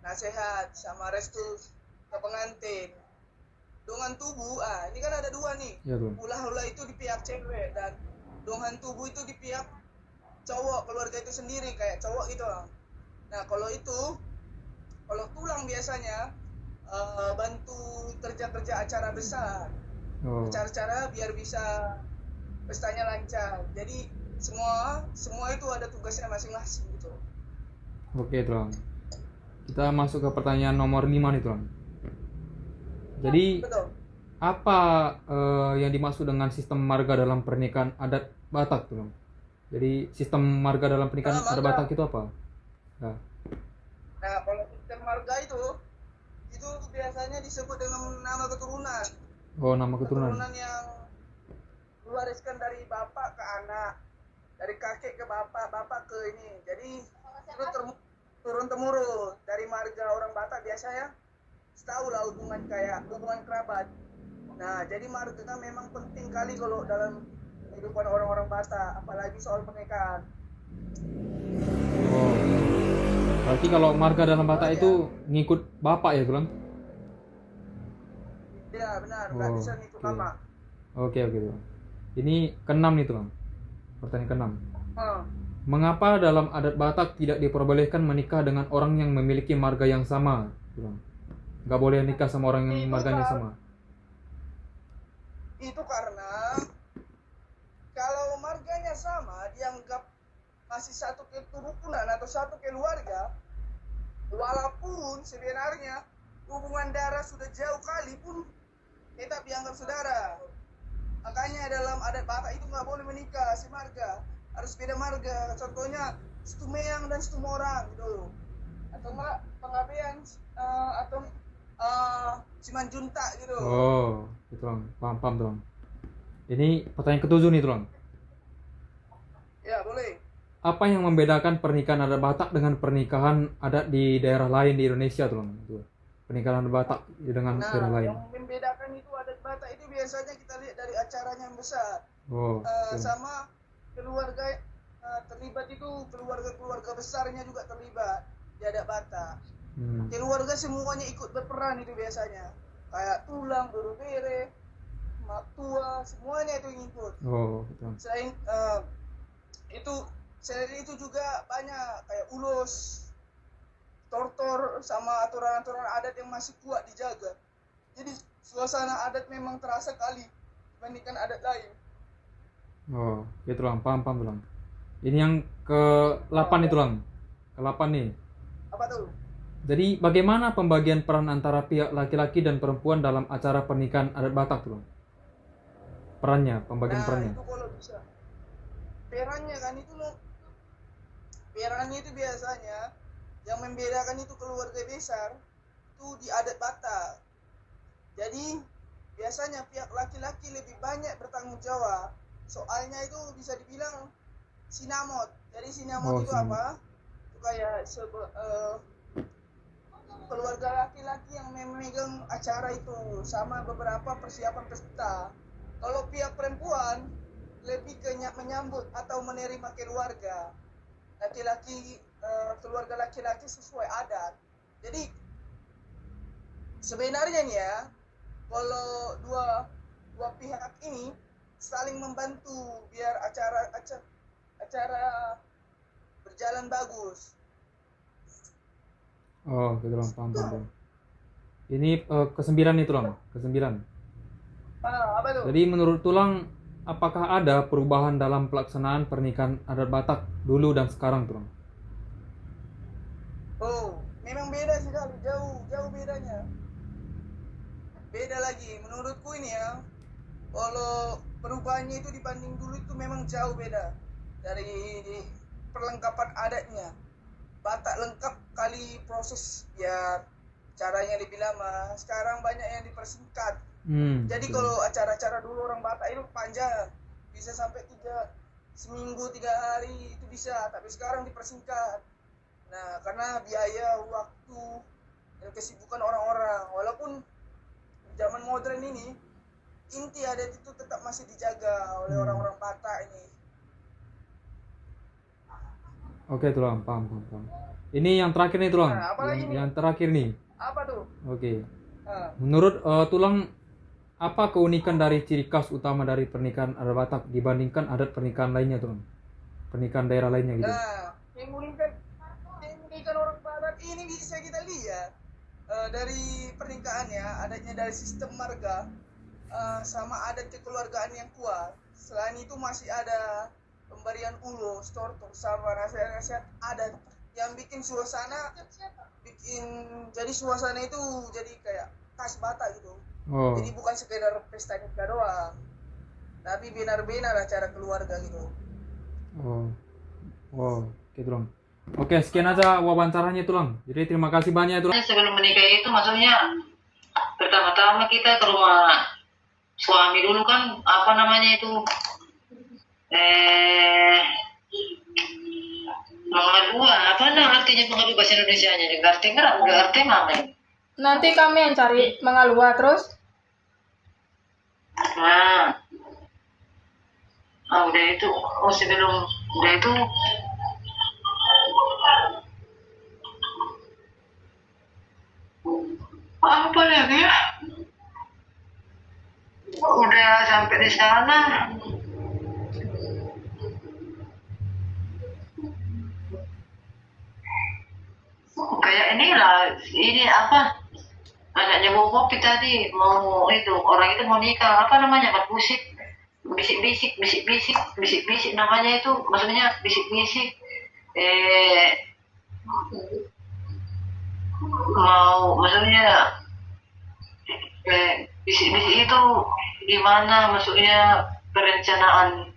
nasihat sama restu ke pengantin. Dongan tubuh, ini kan ada 2 nih. Ya, Hula-hula itu di pihak cewek dan dongan tubuh itu di pihak cowok, keluarga itu sendiri kayak cowok gitu. Nah, kalau Tulang biasanya bantu kerja-kerja acara besar. Acara-acara biar bisa pestanya lancar. Jadi semua itu ada tugasnya masing-masing gitu. Oke, Tulang. Kita masuk ke pertanyaan nomor 5 nih, Tulang. Jadi Betul. apa yang dimaksud dengan sistem marga dalam pernikahan adat Batak tuh, Bang? Jadi sistem marga dalam pernikahan adat marga. Batak itu apa? Nah, Nah, kalau sistem marga itu biasanya disebut dengan nama keturunan. oh nama keturunan. Keturunan yang diwariskan dari bapak ke anak, dari kakek ke bapak, bapak ke ini. Jadi itu turun temurun dari marga orang Batak biasa ya. Setahu lah hubungan kayak hubungan kerabat. Nah, jadi marga memang penting kali kalau dalam kehidupan orang-orang Batak, apalagi soal pernikahan. Oh. Berarti kalau marga dalam Batak itu ngikut bapak ya, Bang? Ya benar, nggak Oh, bisa ngikut oke. mama. Oke, Bang. Ini keenam nih, Bang. Pertanyaan keenam. Hmm. Mengapa dalam adat Batak tidak diperbolehkan menikah dengan orang yang memiliki marga yang sama, Bang? Nggak boleh nikah sama orang yang marganya sama. Itu karena kalau marganya sama dianggap masih satu keturunan atau satu keluarga, walaupun sebenarnya hubungan darah sudah jauh kali pun tetap dianggap saudara. Makanya dalam adat Batak itu nggak boleh menikah semarga, harus beda marga. Contohnya Setumeyang dan Setumorang gitu, atau enggak Pengabean atau Simanjuntak gitu. Oh, itu Bang. Paham tuh, Bang. Ini pertanyaan ketujuh nih, Bang. Ya boleh. Apa yang membedakan pernikahan adat Batak dengan pernikahan adat di daerah lain di Indonesia, tuh, Bang? Itu. Pernikahan adat Batak dengan Nah, daerah lain. yang membedakan itu adat Batak itu biasanya kita lihat dari acaranya yang besar. Oh, oke. Sama keluarga terlibat itu, keluarga besarnya juga terlibat di adat Batak. Keluarga semuanya ikut berperan itu biasanya, kayak tulang, berubere, mak tua, semuanya itu ikut. Oh, betul. Selain itu juga banyak kayak ulus, tortor, sama aturan-aturan adat yang masih kuat dijaga. Jadi suasana adat memang terasa kali dibandingkan adat lain. Oh, gitu Bang. Paham tuh, Bang. Ini yang ke-8 itu, Bang. Ke-8 nih. Apa tuh? Jadi bagaimana pembagian peran antara pihak laki-laki dan perempuan dalam acara pernikahan adat Batak tuh, Bang? Pembagian perannya. Itu kalau bisa. Perannya kan itu loh. Perannya itu biasanya yang membedakan itu keluarga besar itu di adat Batak. Jadi biasanya pihak laki-laki lebih banyak bertanggung jawab. Soalnya itu bisa dibilang sinamot. Jadi sinamot itu sinamot. apa? Itu kayak keluarga laki-laki yang memegang acara itu sama beberapa persiapan peserta. Kalau pihak perempuan lebih ke menyambut atau menerima keluarga laki-laki, keluarga laki-laki sesuai adat. Jadi sebenarnya nih ya, kalau dua pihak ini saling membantu biar acara berjalan bagus. Oh, gitu Bang. Paham. Ini ke-9 itu, Bang. Ke-9. Apa tuh? Jadi menurut Tulang, apakah ada perubahan dalam pelaksanaan pernikahan adat Batak dulu dan sekarang, Bang? Oh, memang beda sih kali, jauh bedanya. Beda lagi, menurutku ini ya, kalau perubahannya itu dibanding dulu itu memang jauh beda dari perlengkapan adatnya. Batak lengkap kali proses ya, caranya lebih lama. Sekarang banyak yang dipersingkat. Jadi kalau acara-acara dulu orang Batak itu panjang, bisa sampai seminggu 3 hari itu bisa, tapi sekarang dipersingkat. Nah, karena biaya, waktu, dan kesibukan orang-orang. Walaupun zaman modern ini, inti adat itu tetap masih dijaga oleh orang-orang Batak ini. Oke, Tulang. Paham. Ini yang terakhir nih, Tulang. Nah, apa lagi nih? Yang terakhir nih. Apa tuh? Oke. Menurut Tulang, apa keunikan dari ciri khas utama dari pernikahan adat Batak dibandingkan adat pernikahan lainnya, Tulang? Pernikahan daerah lainnya gitu. Nah, yang unikan orang Batak ini bisa kita lihat dari pernikahannya, adatnya dari sistem marga, sama adat kekeluargaan yang kuat. Selain itu masih ada pemberian ulus, tortor, sama nasihat-nasihat adat yang bikin suasana itu jadi kayak khas Batak gitu. Oh. Jadi bukan sekedar pesta nikah doang, tapi benar-benar acara keluarga gitu. Oh. Oh, oke Tulang. Oke, sekian aja wawancaranya Tulang. Jadi terima kasih banyak Tulang. Sebelum menikah itu maksudnya pertama-tama kita ke rumah suami dulu kan, apa namanya itu, mengadua, apa artinya mengadua bahasa Indonesianya? Ngerti nggak? Ngerti mana? Nanti kami yang cari mengalua terus. Nah, udah itu, sebelum udah itu apa lagi ya? Udah sampai di sana. Kayak inilah, ini apa? Anaknya Bobopi tadi mau itu, orang itu mau nikah, apa namanya? Musik, bisik-bisik namanya itu, maksudnya bisik-bisik. Mau maksudnya bisik-bisik itu gimana, maksudnya perencanaan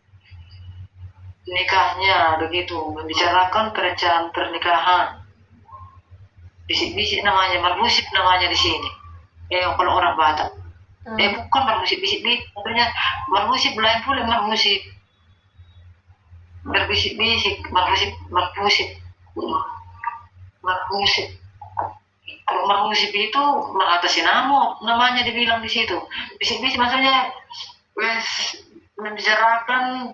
nikahnya begitu, membicarakan perencanaan pernikahan. Bisik-bisik namanya, bermusik namanya di sini. Kalau orang Batak. Bukan bermusik bisik-bisik, maksudnya bermusik lain pula bermusik. Berbisik-bisik, bermusik. Kalau bermusik itu mengatasi namanya dibilang di situ. Bisik-bisik maksudnya membicarakan,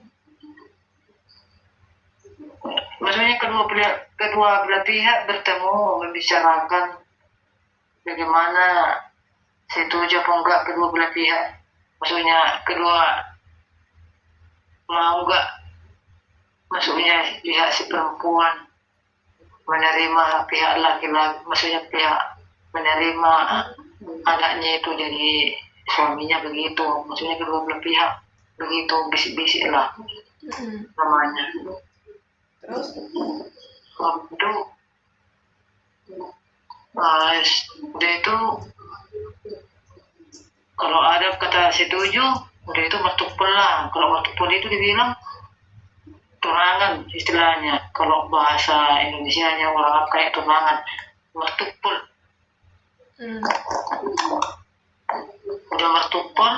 maksudnya kedua belah pihak bertemu membicarakan bagaimana setuju apa enggak kedua belah pihak, maksudnya kedua mau enggak, maksudnya pihak si perempuan menerima pihak laki-laki, maksudnya pihak menerima anaknya itu jadi suaminya begitu, maksudnya kedua belah pihak begitu, bisik-bisik lah namanya. Terus? Udah itu kalau ada kata setuju, udah itu mertupel lah. Kalau mertupel itu dibilang tunangan istilahnya. Kalau bahasa Indonesianya orang kayak tunangan, mertupel. Udah mertupel,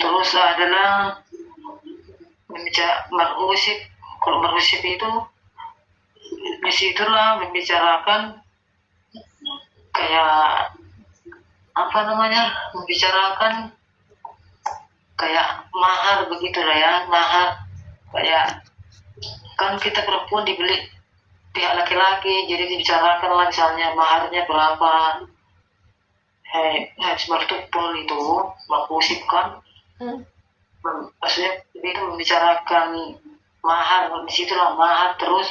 terus adalah berusip. Kalau berusip itu disitulah membicarakan kayak apa namanya, membicarakan kayak mahar begitulah ya, mahar kayak kan kita perempuan dibeli pihak laki-laki, jadi dibicarakan lah misalnya maharnya berapa, harus bertupul itu berusip kan. Maksudnya itu membicarakan mahar, disitulah mahar, terus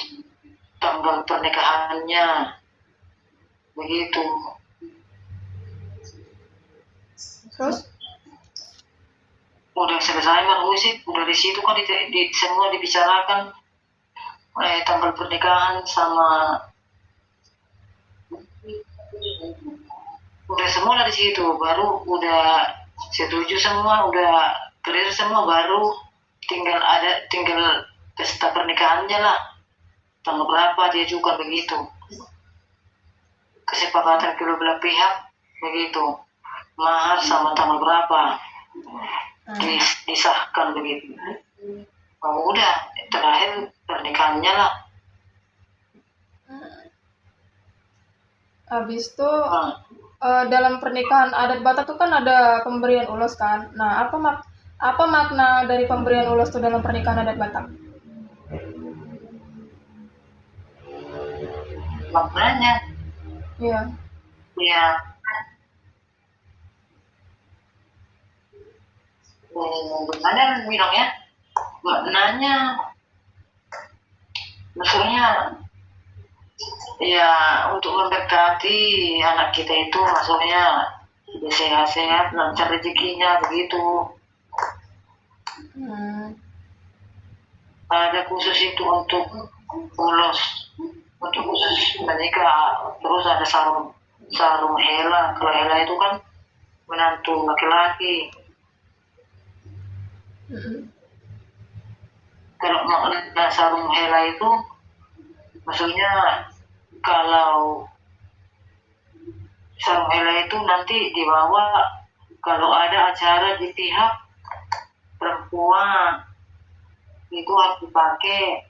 tanggal pernikahannya begitu. Terus? Udah selesai bermusik, udah di situ kan semua dibicarakan tanggal pernikahan sama udah semua dari situ, baru udah setuju semua, udah clear semua, baru tinggal pesta pernikahannya lah, tanggal berapa dia juga begitu, kesepakatan kedua belah pihak begitu, mahar sama tanggal berapa disahkan begitu. Udah terakhir pernikahannya lah. Habis itu dalam pernikahan adat Batak tuh kan ada pemberian ulos kan. Nah, apa makna dari pemberian ulos itu dalam pernikahan adat Batak? Maknanya? Iya. Iya. Gimana bilangnya? Maknanya, maksudnya ya untuk memberkati anak kita itu, maksudnya sehat-sehat, lancar rezekinya begitu. Ada khusus itu untuk ulos, untuk khusus menikah, terus ada sarung sarung hela. Kalau hela itu kan menantu laki-laki. Kalau makna sarung hela itu maksudnya kalau sarung hela itu nanti dibawa kalau ada acara di pihak perempuan, itu harus dipakai,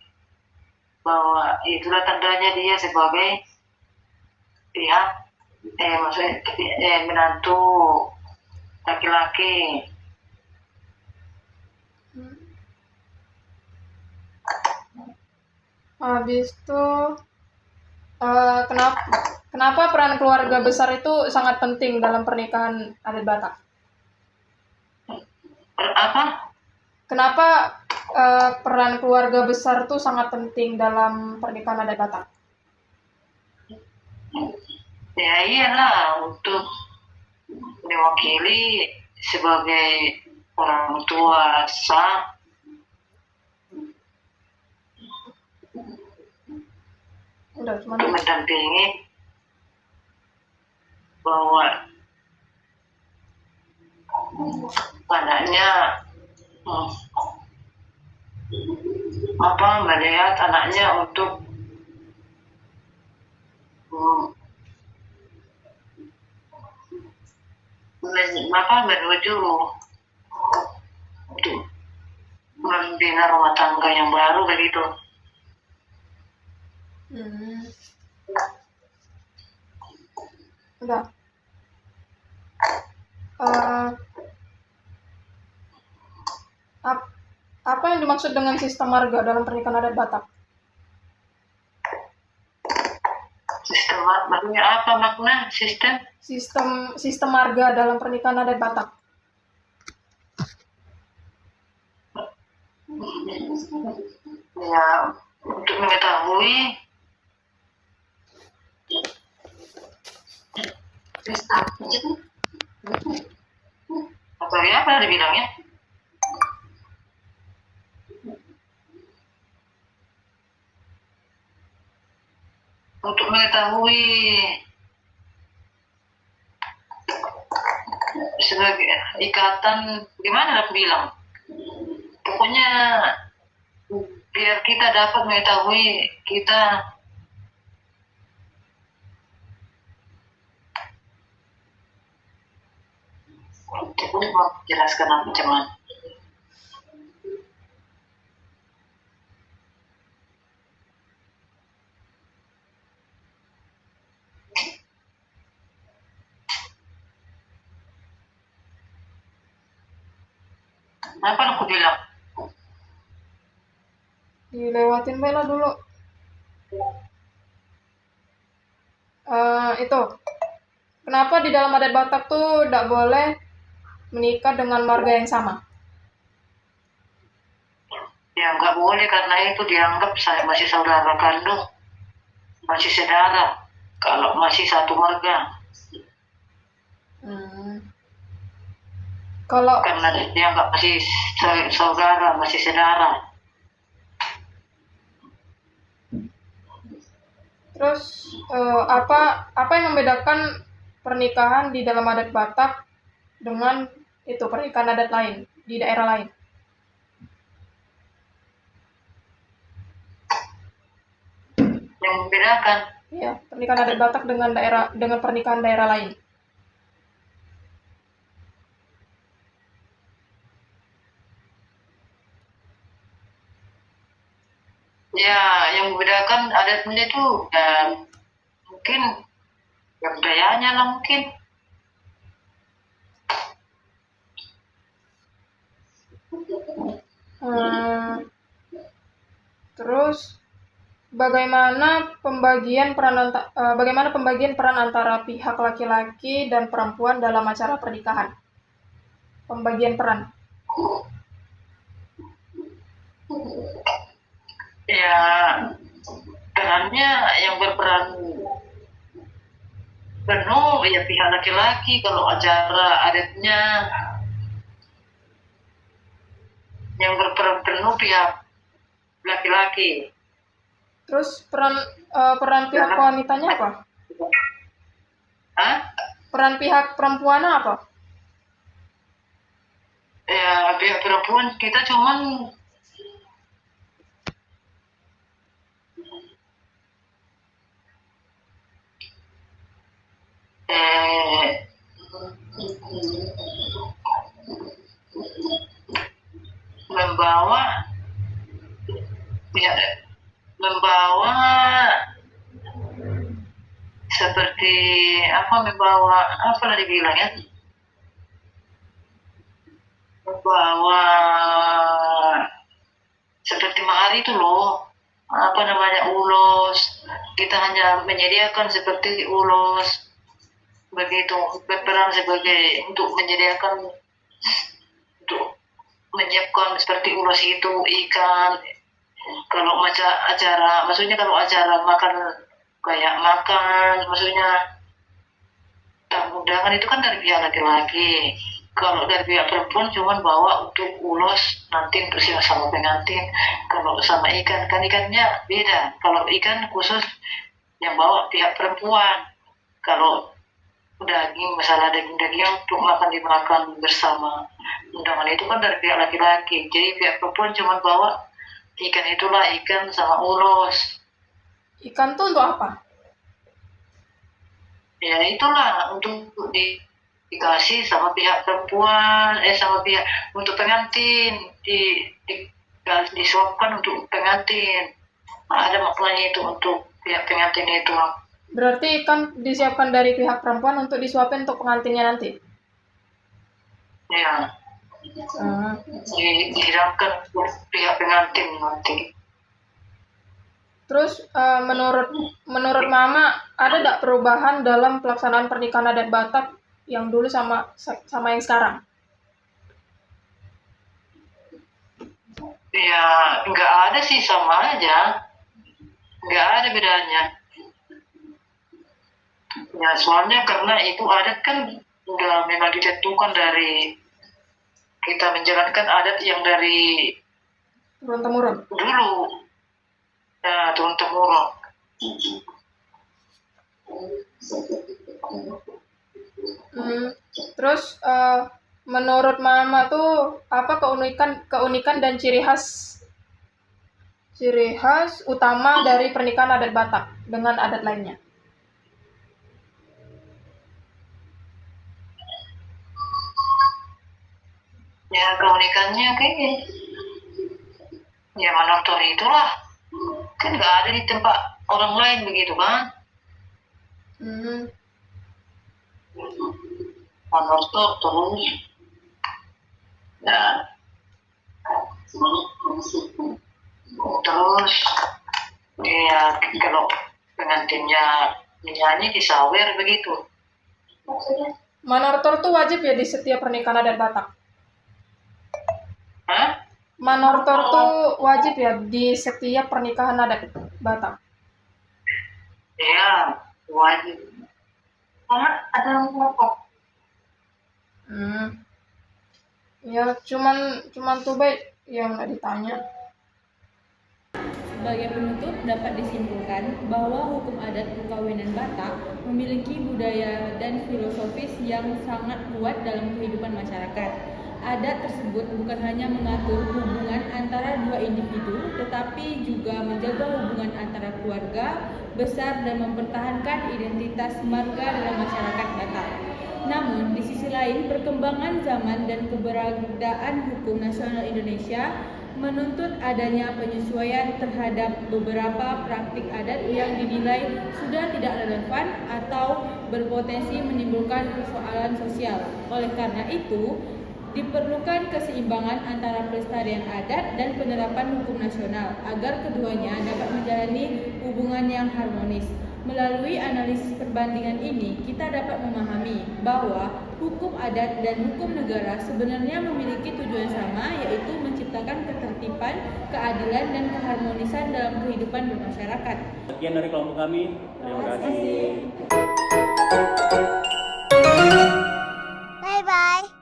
bahwa itulah tandanya dia sebagai pihak maksudnya menantu laki-laki. Habis itu kenapa peran keluarga besar itu sangat penting dalam pernikahan adat Batak? Apa? Kenapa peran keluarga besar itu sangat penting dalam pernikahan adat Batak? Ya iyalah, untuk mewakili sebagai orang tua sah, Udah cuma untuk mendampingi bahwa anaknya melihat anaknya untuk menuju untuk membina rumah tangga yang baru begitu. udah. Apa yang dimaksud dengan sistem marga dalam pernikahan adat Batak? Sistem maksudnya apa makna sistem? Sistem marga dalam pernikahan adat Batak. Ya, untuk mengetahui atau ya apa dibilangnya? Untuk mengetahui sebagai ikatan, gimana aku bilang? Pokoknya biar kita dapat mengetahui kita mau jelaskan apa cuman. Apa aku bilang? Dilewatin Bella dulu. Itu kenapa di dalam adat Batak tuh tidak boleh menikah dengan marga yang sama? Ya nggak boleh karena itu dianggap saya masih saudara kandung, masih saudara. Kalau masih satu marga, Kalau karena dianggap masih saudara, masih saudara. terus apa yang membedakan pernikahan di dalam adat Batak dengan itu pernikahan adat lain di daerah lain? Yang membedakan Ya, pernikahan adat Batak dengan pernikahan daerah lain. ya yang membedakan adatnya itu ya mungkin ya budayanya lah mungkin. Terus bagaimana pembagian peran antara pihak laki-laki dan perempuan dalam acara pernikahan? Pembagian peran. Ya perannya yang berperan penuh ya pihak laki-laki kalau acara adatnya, yang berperan penuh pihak laki-laki. Terus peran pihak wanitanya apa? Hah? Peran pihak perempuan apa? Ya pihak perempuan kita cuman eh membawa ya membawa seperti apa, membawa apa lah dibilang ya, membawa seperti mahar itu loh, apa namanya, ulos. Kita hanya menyediakan seperti ulos begitu, berperan sebagai untuk menyediakan, untuk menyiapkan seperti ulos itu ikan. Kalau macam acara, maksudnya kalau acara makan kayak makan, maksudnya tamu undangan itu kan dari pihak laki-laki. Kalau dari pihak perempuan cuma bawa untuk ulos nanti untuk sama pengantin. Kalau sama ikan, kan ikannya beda. Kalau ikan khusus yang bawa pihak perempuan. Kalau daging, masalah daging-daging untuk dimakan bersama undangan itu kan dari pihak laki-laki. Jadi pihak perempuan cuma bawa ikan, itulah ikan sama ulos. Ikan tuh untuk apa? Ya itulah untuk dikasih sama pihak perempuan, sama pihak untuk pengantin, disuapkan untuk pengantin. Nah, ada maknanya itu untuk pihak pengantin itu. Berarti ikan disiapkan dari pihak perempuan untuk disuapin untuk pengantinnya nanti? Ya. Dihidangkan untuk pihak pengantin nanti. Terus menurut Mama, ada tidak perubahan dalam pelaksanaan pernikahan adat Batak yang dulu sama yang sekarang? Ya nggak ada sih, sama aja, nggak ada bedanya. Ya soalnya karena itu adat kan udah memang ditentukan dari kita menjalankan adat yang dari Turun-temurun? dulu. Ya, turun-temurun. Terus menurut Mama tuh apa keunikan dan ciri khas utama dari pernikahan adat Batak dengan adat lainnya? Ya keunikannya kayaknya ya manor itulah, kan nggak ada di tempat orang lain begitu kan. Manor terus ya terus ya kalau pengantinnya menyanyi disawer begitu. Manortor tuh wajib ya di setiap pernikahan adat Batak? Hah? Manortor tuh wajib ya di setiap pernikahan adat Batak? Ya wajib. Karena ada kelompok. Ya cuman tuh baik yang nggak ditanya. Sebagai penutup dapat disimpulkan bahwa hukum adat perkawinan Batak memiliki budaya dan filosofis yang sangat kuat dalam kehidupan masyarakat. Adat tersebut bukan hanya mengatur hubungan antara dua individu, tetapi juga menjaga hubungan antara keluarga besar dan mempertahankan identitas marga dalam masyarakat Batak. Namun, di sisi lain, perkembangan zaman dan keberadaan hukum nasional Indonesia menuntut adanya penyesuaian terhadap beberapa praktik adat yang dinilai sudah tidak relevan atau berpotensi menimbulkan persoalan sosial. Oleh karena itu, diperlukan keseimbangan antara pelestarian adat dan penerapan hukum nasional agar keduanya dapat menjalani hubungan yang harmonis. Melalui analisis perbandingan ini, kita dapat memahami bahwa hukum adat dan hukum negara sebenarnya memiliki tujuan sama, yaitu menciptakan ketertiban, keadilan, dan keharmonisan dalam kehidupan bermasyarakat. Sekian dari kelompok kami. Terima kasih. Bye-bye.